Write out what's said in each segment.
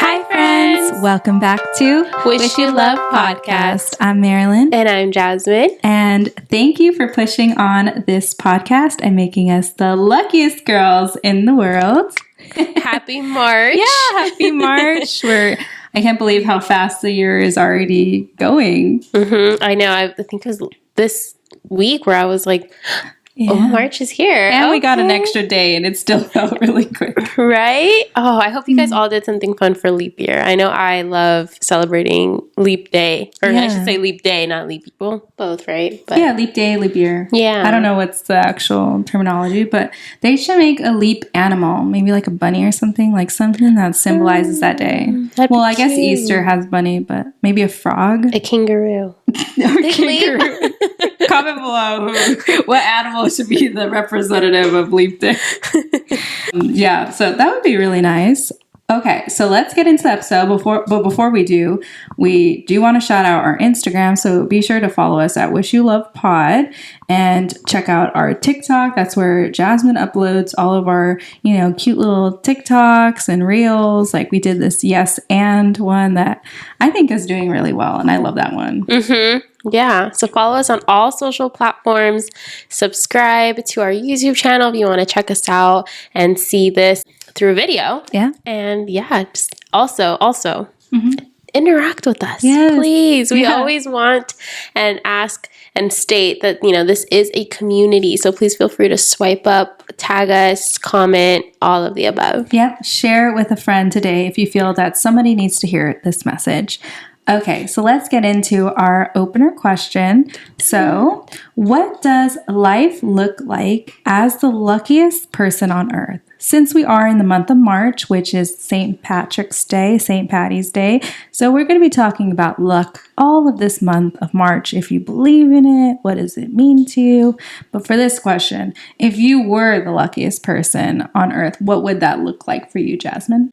Hi, friends. Welcome back to Wish You Love Podcast. I'm Marilyn. And I'm Jazmine. And thank you for pushing on this podcast and making us the luckiest girls in the world. Happy March. Yeah, happy March. I can't believe how fast the year is already going. Mm-hmm. I know. I think it was this week where I was like, oh, March is here. And we got an extra day and it still felt really quick. Right? Oh, I hope you guys all did something fun for leap year. I know I love celebrating leap day. Or I should say leap day, not leap people. Both, right? But yeah, leap day, leap year. Yeah. I don't know what's the actual terminology, but they should make a leap animal. Maybe like a bunny or something. Like something that symbolizes that day. Well, I guess Easter has bunny, but maybe a frog. A kangaroo. Or kangaroo. Comment below what animal should be the representative of leap day. Yeah, so that would be really nice. Okay, so let's get into the episode. Before we do want to shout out our Instagram, so be sure to follow us at Wish You Love Pod and check out our TikTok. That's where Jazmine uploads all of our, cute little TikToks and reels. Like we did this yes and one that I think is doing really well, and I love that one. Mm-hmm. Yeah, so follow us on all social platforms. Subscribe to our YouTube channel if you want to check us out and see this through video. Yeah. And just also interact with us. Yes. Please. We always want and ask and state that, this is a community. So please feel free to swipe up, tag us, comment, all of the above. Yep. Share it with a friend today if you feel that somebody needs to hear this message. Okay, so let's get into our opener question. So, what does life look like as the luckiest person on earth? Since we are in the month of March, which is St. Patrick's Day, St. Patty's Day, so we're going to be talking about luck all of this month of March. If you believe in it, what does it mean to you? But for this question, if you were the luckiest person on earth, what would that look like for you, Jazmine?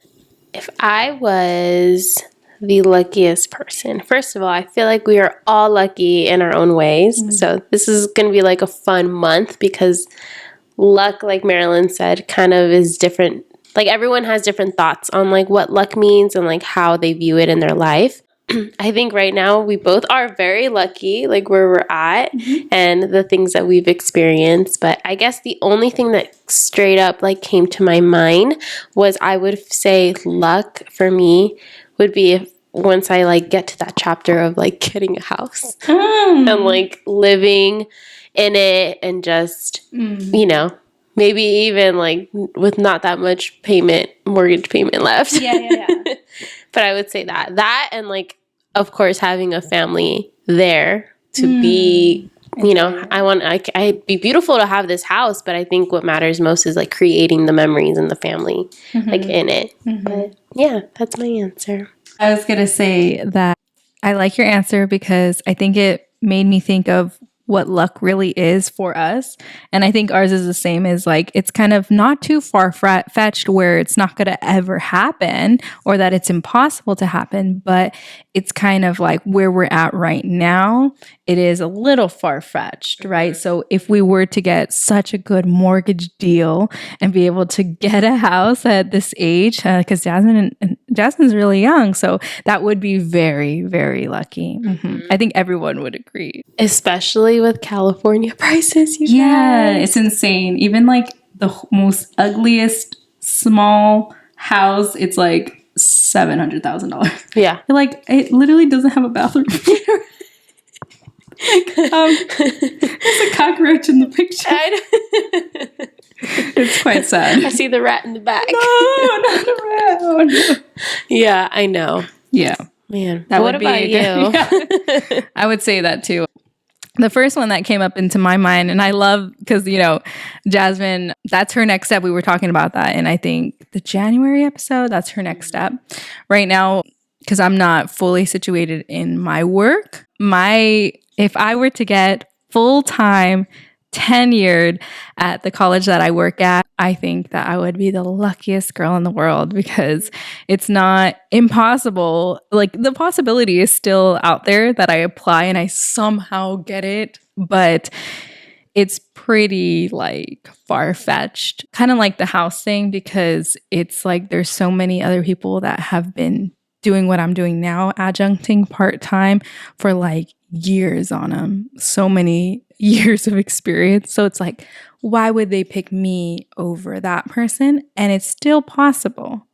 If I was the luckiest person. First of all, I feel like we are all lucky in our own ways. Mm-hmm. So this is going to be like a fun month because luck, like Marilyn said, kind of is different. Like everyone has different thoughts on like what luck means and like how they view it in their life. I think right now we both are very lucky, like where we're at and the things that we've experienced. But I guess the only thing that straight up like came to my mind was I would say luck for me would be if once I like get to that chapter of like getting a house and like living in it and just, maybe even like with not that much mortgage payment left. Yeah. But I would say that and like, of course, having a family there to be, I'd be beautiful to have this house, but I think what matters most is like creating the memories and the family like in it. But yeah, that's my answer. I was going to say that I like your answer because I think it made me think of what luck really is for us. And I think ours is the same as like, it's kind of not too far-fetched where it's not going to ever happen or that it's impossible to happen, but it's kind of like where we're at right now. It is a little far-fetched, right? So if we were to get such a good mortgage deal and be able to get a house at this age, because Jasmine's really young, so that would be very, very lucky. I think everyone would agree. Especially with California prices, you guys. It's insane. Even like the most ugliest small house, it's like $700,000. Yeah. Like it literally doesn't have a bathroom. There's a cockroach in the picture. It's quite sad. I see the rat in the back. No, not a rat. Oh, no. Yeah, I know. Yeah. Man, what about you? Yeah. I would say that too. The first one that came up into my mind, and I love because, Jazmine, that's her next step. We were talking about that. And I think the January episode, that's her next step. Right now, because I'm not fully situated in my work, if I were to get full-time tenured at the college that I work at, I think that I would be the luckiest girl in the world because it's not impossible. Like the possibility is still out there that I apply and I somehow get it, but it's pretty like far-fetched, kind of like the house thing, because it's like there's so many other people that have been doing what I'm doing now, adjuncting part-time for like years on them, so many years of experience. So it's like, why would they pick me over that person? And it's still possible,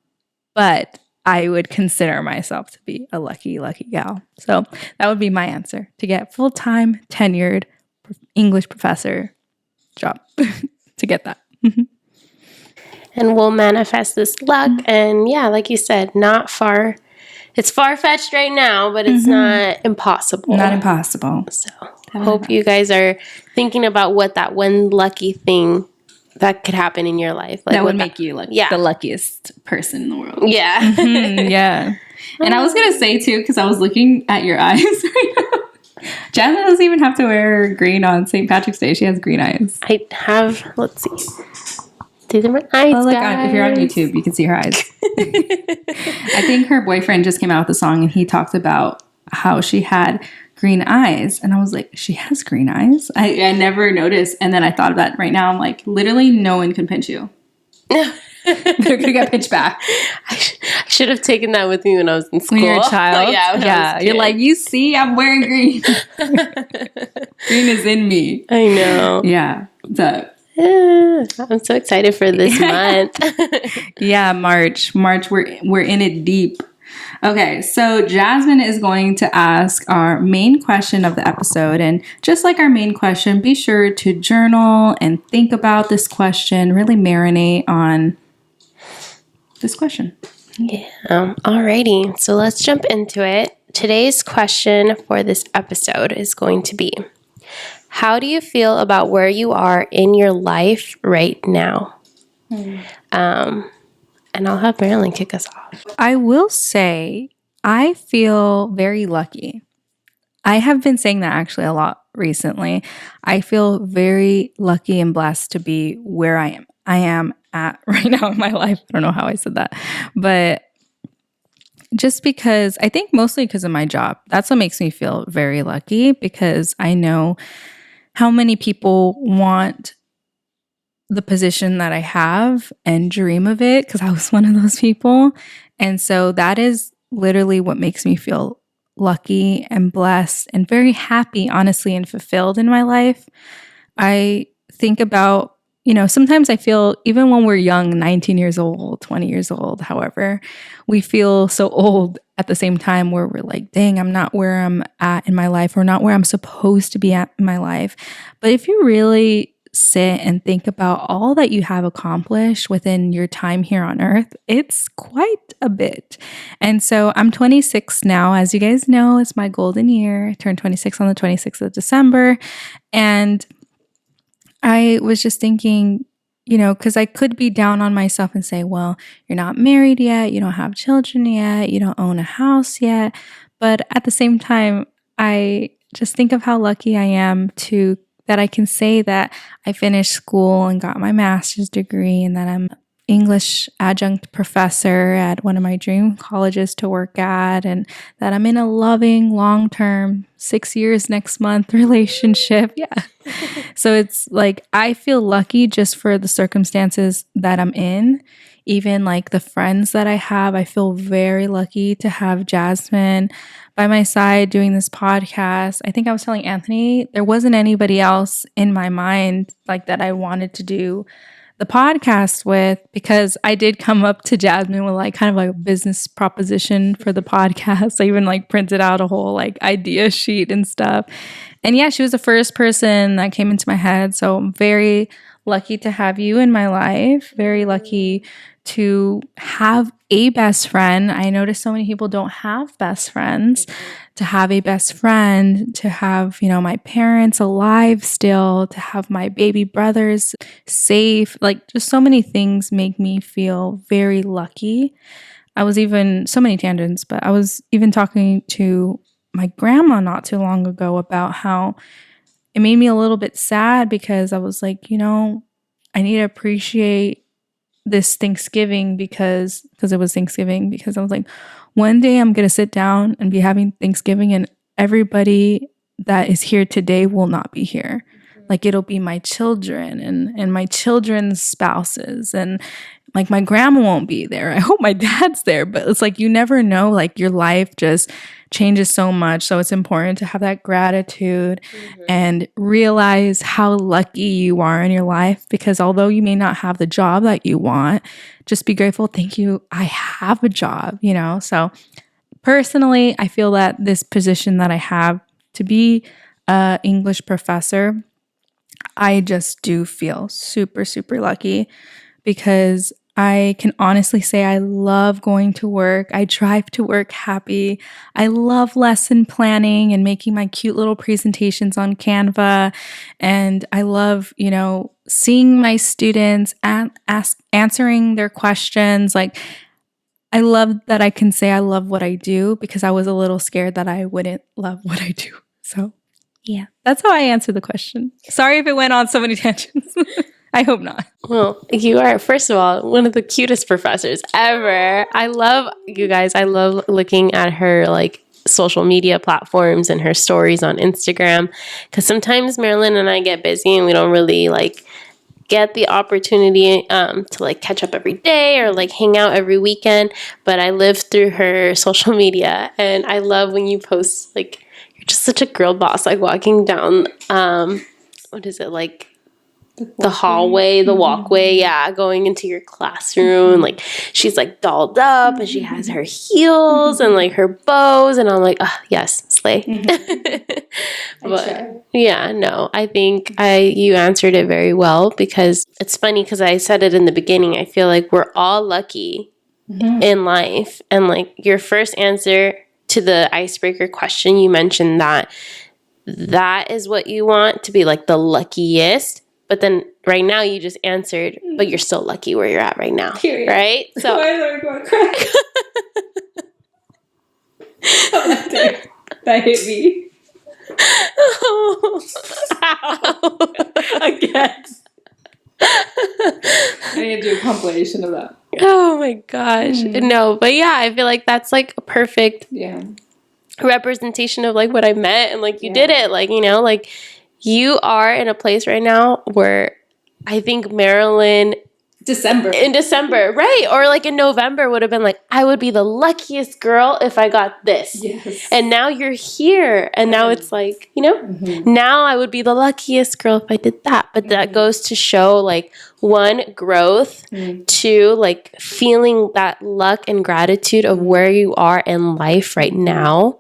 but I would consider myself to be a lucky, lucky gal. So that would be my answer, to get full-time tenured English professor job to get that. And we'll manifest this luck. And yeah, like you said, not far. It's far-fetched right now, but it's not impossible. Not impossible. So hope you guys are thinking about what that one lucky thing that could happen in your life. Like that would make you like the luckiest person in the world. Yeah. Yeah. And I was going to say too, because I was looking at your eyes right now. Jasmine doesn't even have to wear green on St. Patrick's Day. She has green eyes. I have, let's see. These are my eyes, guys. If you're on YouTube, you can see her eyes. I think her boyfriend just came out with a song and he talked about how she had green eyes. And I was like, she has green eyes? I never noticed. And then I thought of that right now. I'm like, literally no one can pinch you. They're going to get pinched back. I should have taken that with me when I was in school. When you're a child? Yeah. You're like, you see, I'm wearing green. Green is in me. I know. Yeah. So I'm so excited for this month. Yeah, March. We're in it deep. Okay, so Jasmine is going to ask our main question of the episode. And just like our main question, be sure to journal and think about this question, really marinate on this question. Yeah. Alrighty, so let's jump into it. Today's question for this episode is going to be, how do you feel about where you are in your life right now? And I'll have Marilyn kick us off. I will say I feel very lucky. I have been saying that actually a lot recently. I feel very lucky and blessed to be where I am. I am at right now in my life. I don't know how I said that, but just because I think mostly because of my job. That's what makes me feel very lucky, because I know how many people want the position that I have and dream of it, because I was one of those people. And so that is literally what makes me feel lucky and blessed and very happy, honestly, and fulfilled in my life. I think about, sometimes I feel, even when we're young, 19 years old, 20 years old, however, we feel so old at the same time, where we're like, dang, I'm not where I'm at in my life, or not where I'm supposed to be at in my life. But if you really sit and think about all that you have accomplished within your time here on earth, it's quite a bit. And so I'm 26 now. As you guys know, it's my golden year. I turned 26 on the 26th of December. And I was just thinking, because I could be down on myself and say, well, you're not married yet, you don't have children yet, you don't own a house yet. But at the same time, I just think of how lucky I am that I can say that I finished school and got my master's degree, and that I'm English adjunct professor at one of my dream colleges to work at, and that I'm in a loving, long-term, 6 years next month relationship. Yeah. So it's like, I feel lucky just for the circumstances that I'm in. Even like the friends that I have, I feel very lucky to have Jasmine by my side doing this podcast. I think I was telling Anthony, there wasn't anybody else in my mind like that I wanted to do the podcast with, because I did come up to Jasmine with like kind of like a business proposition for the podcast. I even like printed out a whole like idea sheet and stuff. And yeah, she was the first person that came into my head. So I'm very lucky to have you in my life. Very lucky to have a best friend. I notice so many people don't have best friends. To have a best friend, to have, my parents alive still, to have my baby brothers safe, like just so many things make me feel very lucky. So many tangents, but I was even talking to my grandma not too long ago about how it made me a little bit sad, because I was like, I need to appreciate this Thanksgiving because it was Thanksgiving, because I was like, one day I'm going to sit down and be having Thanksgiving and everybody that is here today will not be here. Like it'll be my children and my children's spouses, and like my grandma won't be there. I hope my dad's there, but it's like you never know, like your life just changes so much. So it's important to have that gratitude and realize how lucky you are in your life, because although you may not have the job that you want, just be grateful. Thank you, I have a job, you know? So personally, I feel that this position that I have to be an English professor, I just do feel super, super lucky, because I can honestly say I love going to work. I drive to work happy. I love lesson planning and making my cute little presentations on Canva. And I love, you know, seeing my students and answering their questions. Like, I love that I can say I love what I do, because I was a little scared that I wouldn't love what I do. So yeah, that's how I answer the question. Sorry if it went on so many tangents. I hope not. Well, you are, first of all, one of the cutest professors ever. I love you guys. I love looking at her like social media platforms and her stories on Instagram, because sometimes Marilyn and I get busy and we don't really like get the opportunity to like catch up every day or like hang out every weekend. But I live through her social media, and I love when you post like you're just such a girl boss, like walking down what is it, like the hallway, the walkway, going into your classroom. Like she's like dolled up and she has her heels and like her bows, and I'm like, oh, yes, slay. But yeah, no, I think you answered it very well, because it's funny, because I said it in the beginning. I feel like we're all lucky in life, and like your first answer to the icebreaker question, you mentioned that is what you want to be, like the luckiest. But then right now you just answered, but you're still lucky where you're at right now. Period. Right? So why am I going to cry? That hit me. Ow. Again. I need to do a compilation of that. Oh my gosh. No, but yeah, I feel like that's like a perfect representation of like what I meant, and like you did it. Like, you know, like you are in a place right now where I think Marilyn in December, right? Or like in November would have been like, I would be the luckiest girl if I got this. Yes. And now you're here. And now it's like, you know, now I would be the luckiest girl if I did that. But that goes to show like, one, growth, two, like feeling that luck and gratitude of where you are in life right now,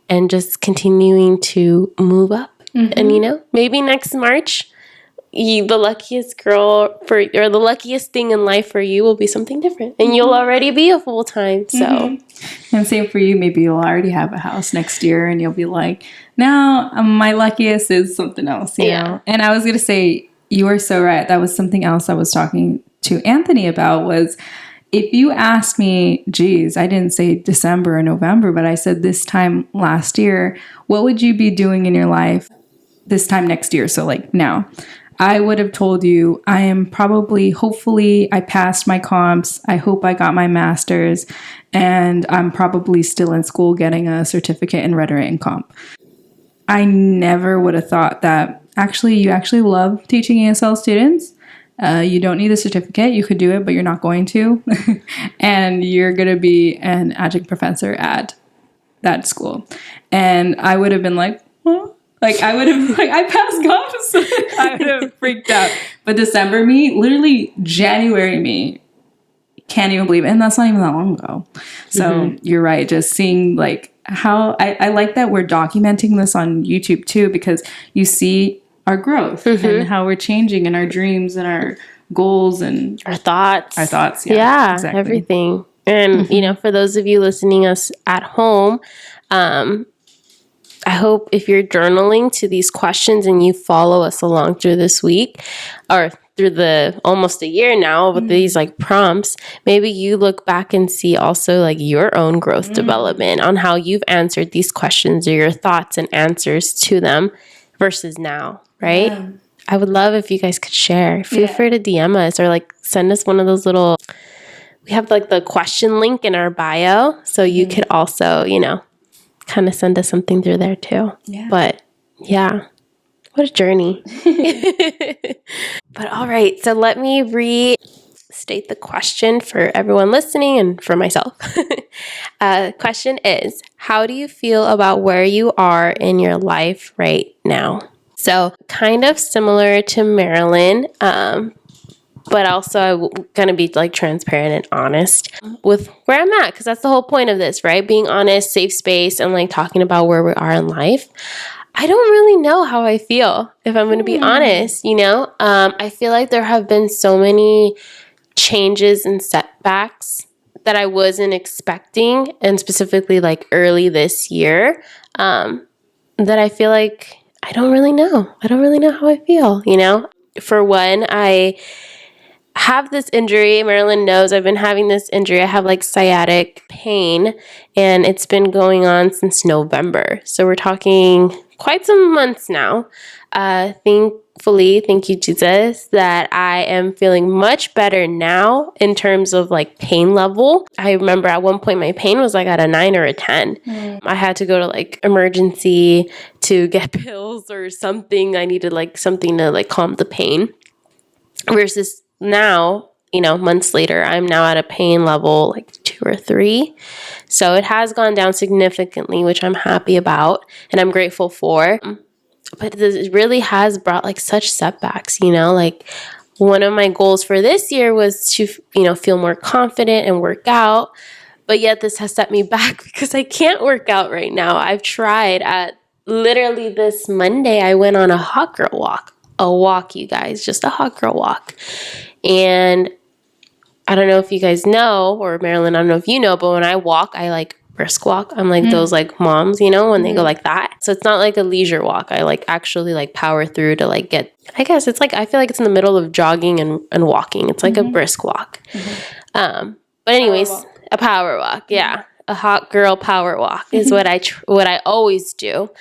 and just continuing to move up. And, you know, maybe next March, the luckiest girl or the luckiest thing in life for you will be something different. And you'll already be a full-time, so. And same for you. Maybe you'll already have a house next year, and you'll be like, no, my luckiest is something else, you know? And I was going to say, you are so right. That was something else I was talking to Anthony about, was if you asked me, geez, I didn't say December or November, but I said this time last year, what would you be doing in your life this time next year? So like now, I would have told you I am probably, hopefully I passed my comps. I hope I got my master's, and I'm probably still in school getting a certificate in rhetoric and comp. I never would have thought that you actually love teaching ESL students. You don't need a certificate. You could do it, but you're not going to. And you're going to be an adjunct professor at that school. And I would have been like, huh? Like, I would have, like, I passed comps. I would have freaked out. But December me, literally January me, can't even believe it. And that's not even that long ago. So you're right. Just seeing, like, how, I like that we're documenting this on YouTube, too, because you see our growth and how we're changing, and our dreams and our goals and our thoughts. Yeah, exactly. Everything. And, you know, for those of you listening us at home, I hope if you're journaling to these questions and you follow us along through this week or through the almost a year now with these like prompts, maybe you look back and see also like your own growth development on how you've answered these questions, or your thoughts and answers to them versus now, right? Yeah. I would love if you guys could share. Feel free to DM us or like send us one of those little, we have like the question link in our bio. So you could also, you know, kind of send us something through there too. Yeah. But yeah, What a journey. But all right, so let me restate the question for everyone listening and for myself. Question is, how do you feel about where you are in your life right now? So kind of similar to Marilyn, but also I'm going to be like transparent and honest with where I'm at, because that's the whole point of this, right? Being honest, safe space, and like talking about where we are in life. I don't really know how I feel, if I'm going to be honest, you know? I feel like there have been so many changes and setbacks that I wasn't expecting, and specifically like early this year, that I feel like I don't really know. I don't really know how I feel, you know? For one, I have this injury. Marilyn knows I've been having this injury. I have like sciatic pain, and it's been going on since November. So we're talking quite some months now. Thankfully, thank you, Jesus, that I am feeling much better now in terms of like pain level. I remember at one point my pain was like at a 9 or a 10. I had to go to like emergency to get pills or something. I needed like something to like calm the pain. Versus now, you know, months later, I'm now at a pain level like 2 or 3. So it has gone down significantly, which I'm happy about and I'm grateful for. But this really has brought like such setbacks, you know, like one of my goals for this year was to, you know, feel more confident and work out. But yet this has set me back because I can't work out right now. I've tried. At literally this Monday, I went on a hot girl walk. A walk, you guys, just a hot girl walk. And I don't know if you guys know, or Marilyn, I don't know if you know, but when I walk, I like brisk walk. I'm like those like moms, you know, when they go like that. So it's not like a leisure walk. I like actually like power through to like get, I guess it's like, I feel like it's in the middle of jogging and walking. It's like a brisk walk. But anyways, a power walk. Yeah. A hot girl power walk is what I always do.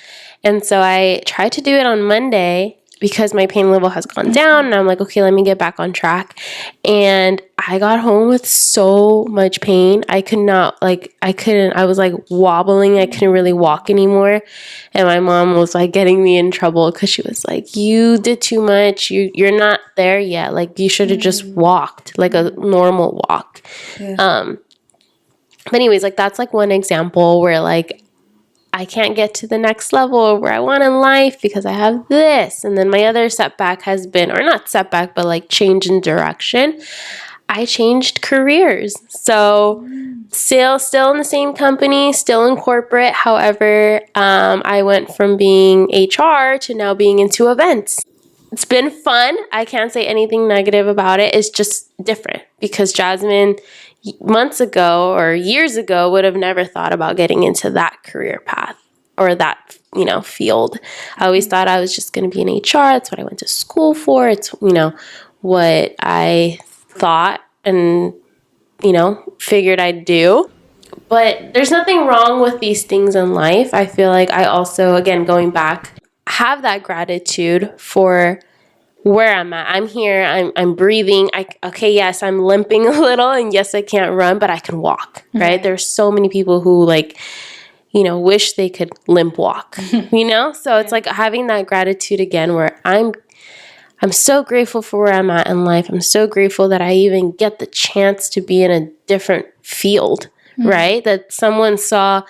And so I tried to do it on Monday because my pain level has gone down, and I'm like, okay, let me get back on track. And I got home with so much pain. I was like wobbling. I couldn't really walk anymore. And my mom was like getting me in trouble because she was like, you did too much. You're not there yet. Like you should have just walked like a normal walk. Yeah. But anyways, like that's like one example where like I can't get to the next level where I want in life because I have this. And then my other setback has been, or not setback, but like change in direction. I changed careers. So still in the same company, still in corporate. However, I went from being HR to now being into events. It's been fun. I can't say anything negative about it. It's just different because Jazmine months ago or years ago would have never thought about getting into that career path or that, you know, field. I always thought I was just going to be in HR. That's what I went to school for. It's, you know, what I thought and, you know, figured I'd do. But there's nothing wrong with these things in life. I feel like I also, again, going back, have that gratitude for where I'm at. I'm here. I'm breathing. Okay, yes, I'm limping a little, and yes, I can't run, but I can walk, right? There's so many people who like, you know, wish they could limp walk, you know? So it's like having that gratitude again where I'm so grateful for where I'm at in life. I'm so grateful that I even get the chance to be in a different field, right? That someone saw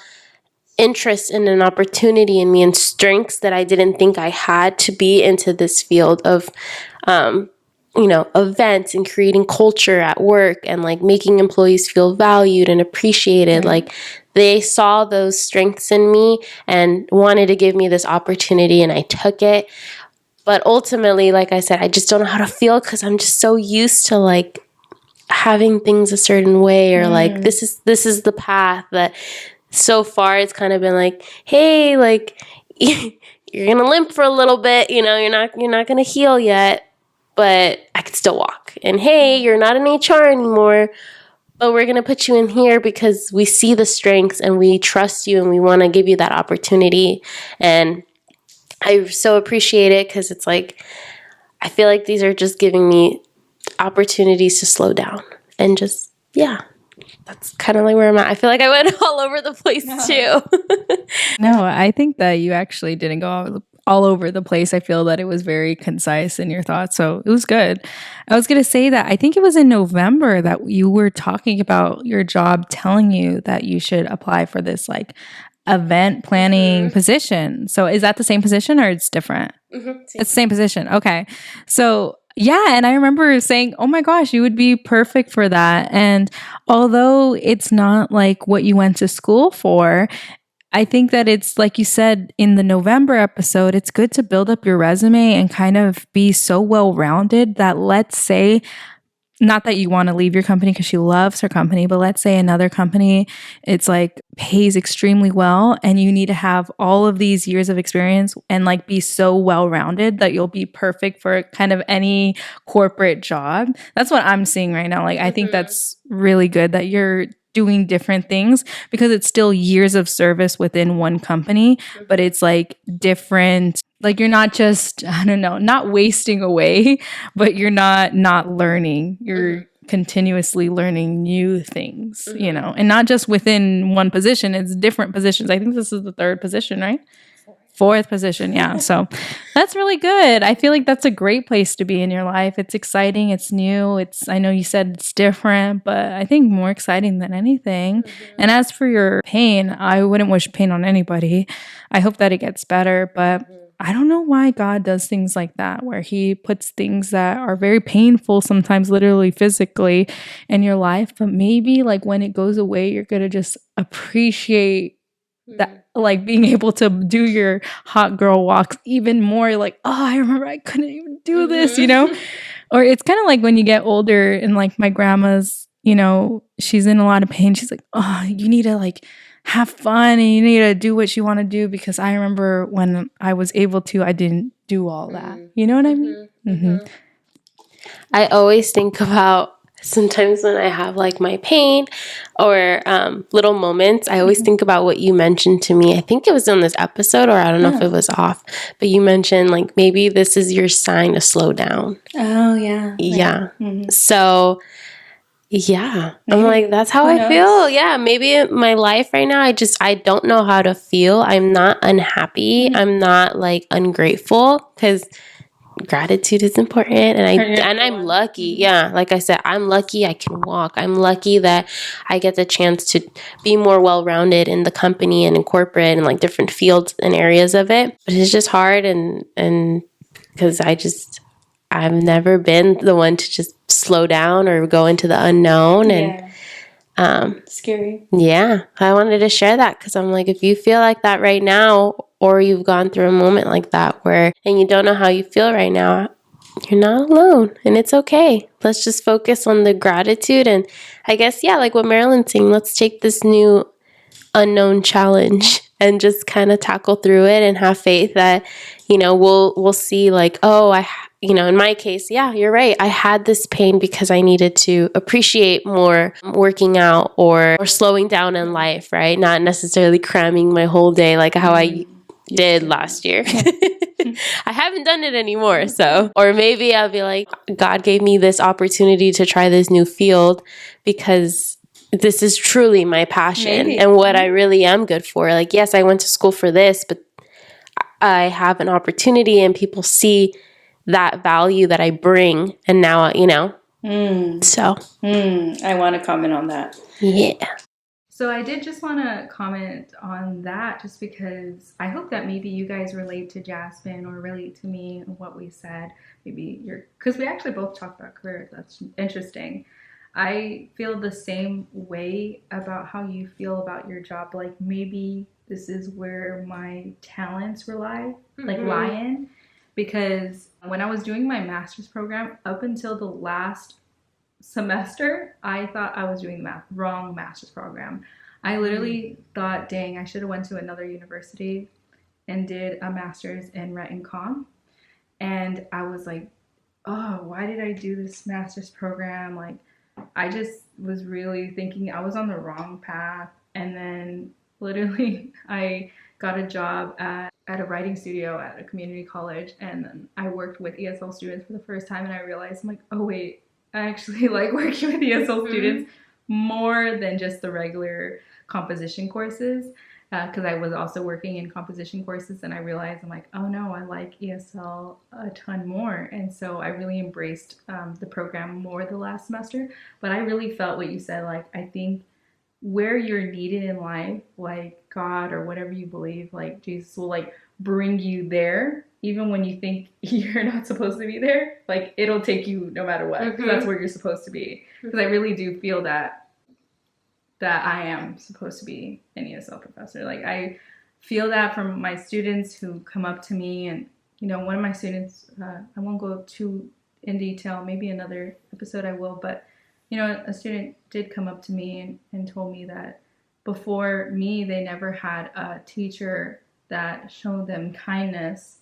interest in an opportunity in me and strengths that I didn't think I had to be into this field of, you know, events and creating culture at work and like making employees feel valued and appreciated. Like they saw those strengths in me and wanted to give me this opportunity, and I took it. But ultimately, like I said, I just don't know how to feel because I'm just so used to like having things a certain way, or like this is the path that so far it's kind of been like, hey, like you're gonna limp for a little bit, you know, you're not gonna heal yet, but I could still walk. And hey, you're not in HR anymore, but we're gonna put you in here because we see the strengths and we trust you and we want to give you that opportunity. And I so appreciate it because it's like I feel like these are just giving me opportunities to slow down and just, yeah. That's kind of like where I'm at. I feel like I went all over the place too. No, I think that you actually didn't go all over the place. I feel that it was very concise in your thoughts. So it was good. I was going to say that I think it was in November that you were talking about your job telling you that you should apply for this like event planning position. So is that the same position or it's different? It's the same position. Okay. So yeah, and I remember saying, "Oh my gosh, you would be perfect for that." And although it's not like what you went to school for, I think that it's like you said in the November episode, it's good to build up your resume and kind of be so well rounded that, let's say, not that you want to leave your company because she loves her company, but let's say another company, it's like pays extremely well and you need to have all of these years of experience and like be so well rounded that you'll be perfect for kind of any corporate job. That's what I'm seeing right now. Like, I think that's really good that you're doing different things because it's still years of service within one company, but it's like different. Like, you're not just, I don't know, not wasting away, but you're not learning. You're continuously learning new things, you know, and not just within one position, it's different positions. I think this is the third position, right? Fourth position, yeah. So that's really good. I feel like that's a great place to be in your life. It's exciting, it's new. I know you said it's different, but I think more exciting than anything. And as for your pain, I wouldn't wish pain on anybody. I hope that it gets better, but I don't know why God does things like that, where he puts things that are very painful, sometimes literally physically, in your life. But maybe like when it goes away, you're going to just appreciate that, like being able to do your hot girl walks even more. Like, oh, I remember I couldn't even do this, you know? Or it's kind of like when you get older and like my grandma's, you know, she's in a lot of pain. She's like, oh, you need to like have fun and you need to do what you want to do, because I remember when I was able to, I didn't do all that. You know what I mean? I always think about sometimes when I have like my pain or little moments, I always think about what you mentioned to me. I think it was on this episode, or I don't know if it was off, but you mentioned like maybe this is your sign to slow down. Oh, yeah. Yeah. So yeah, I'm like, that's how I feel. Yeah, maybe in my life right now, I don't know how to feel. I'm not unhappy. I'm not like ungrateful, because gratitude is important, and I'm lucky. Yeah, like I said, I'm lucky I can walk. I'm lucky that I get the chance to be more well-rounded in the company and in corporate and like different fields and areas of it. But it's just hard, and because I've never been the one to just slow down or go into the unknown. And scary. Yeah, I wanted to share that because I'm like, if you feel like that right now, or you've gone through a moment like that and you don't know how you feel right now, you're not alone, and it's okay. Let's just focus on the gratitude. And I guess, yeah, like what Marilyn's saying, let's take this new unknown challenge and just kind of tackle through it and have faith that, you know, we'll see like, oh, in my case, yeah, you're right. I had this pain because I needed to appreciate more working out or slowing down in life, right? Not necessarily cramming my whole day like how I did last year. I haven't done it anymore. So, or maybe I'll be like, God gave me this opportunity to try this new field because this is truly my passion and what I really am good for. Like, yes, I went to school for this, but I have an opportunity and people see that value that I bring. And now, you know, so. I want to comment on that. Yeah. So I did just want to comment on that, just because I hope that maybe you guys relate to Jasmine or relate to me and what we said. Maybe because we actually both talked about career. That's interesting. I feel the same way about how you feel about your job. Like, maybe this is where my talents lie in. Because when I was doing my master's program, up until the last semester, I thought I was doing the wrong master's program. I literally thought, dang, I should have went to another university and did a master's in rent and comm. And I was like, oh, why did I do this master's program? Like, I just was really thinking I was on the wrong path. And then literally I got a job at a writing studio at a community college, and then I worked with ESL students for the first time, and I realized, I'm like, oh wait, I actually like working with ESL students more than just the regular composition courses, because I was also working in composition courses, and I realized I'm like, oh no, I like ESL a ton more. And so I really embraced the program more the last semester. But I really felt what you said. Like, I think where you're needed in life, like God or whatever you believe, like Jesus will like bring you there, even when you think you're not supposed to be there. Like, it'll take you no matter what, because that's where you're supposed to be. Because I really do feel that I am supposed to be an ESL professor. Like, I feel that from my students who come up to me, and one of my students, I won't go too in detail, maybe another episode I will, but a student did come up to me and told me that before me, they never had a teacher that showed them kindness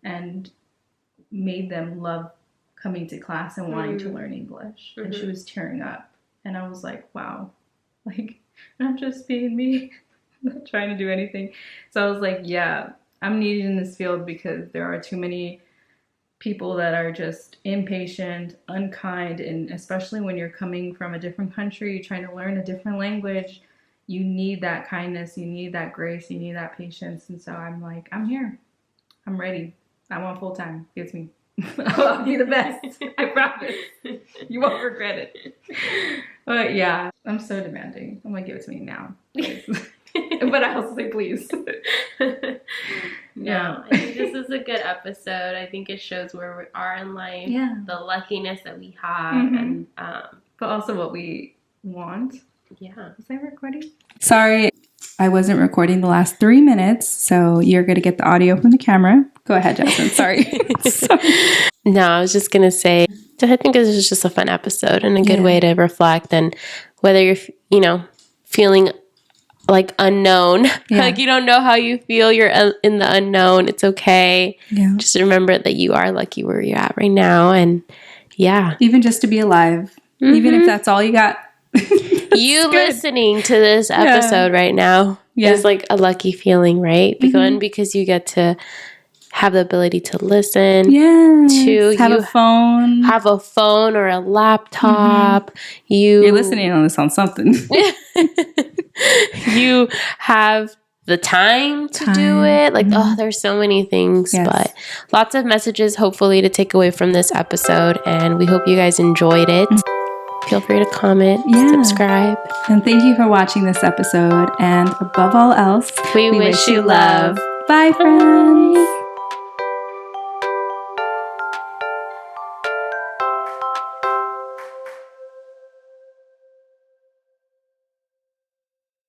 and made them love coming to class and wanting to learn English. And she was tearing up. And I was like, wow, like, I'm just being me, not trying to do anything. So I was like, yeah, I'm needed in this field because there are too many people that are just impatient, unkind, and especially when you're coming from a different country, trying to learn a different language, you need that kindness, you need that grace, you need that patience. And so I'm like, I'm here. I'm ready. I want full time. Give it to me. I'll be the best. I promise. You won't regret it. But yeah, I'm so demanding. I'm like, give it to me now. But I also say please. No, I think this is a good episode. I think it shows where we are in life, the luckiness that we have, and but also what we want. Yeah. Was I recording? Sorry, I wasn't recording the last 3 minutes, so you're going to get the audio from the camera. Go ahead, Jasmine. Sorry. No, I was just going to say, I think this is just a fun episode and a good way to reflect. And whether you're, feeling like unknown, like you don't know how you feel, you're in the unknown, it's okay. Yeah. Just remember that you are lucky where you're at right now. And even just to be alive, even if that's all you got. You listening to this episode right now is like a lucky feeling, right? Because you get to have the ability to listen, to have a phone or a laptop. You're listening on this on something. You have the time to do it. Like, there's so many things, but lots of messages hopefully to take away from this episode. And we hope you guys enjoyed it. Feel free to comment, subscribe. And thank you for watching this episode. And above all else, we wish you love. Bye, friends.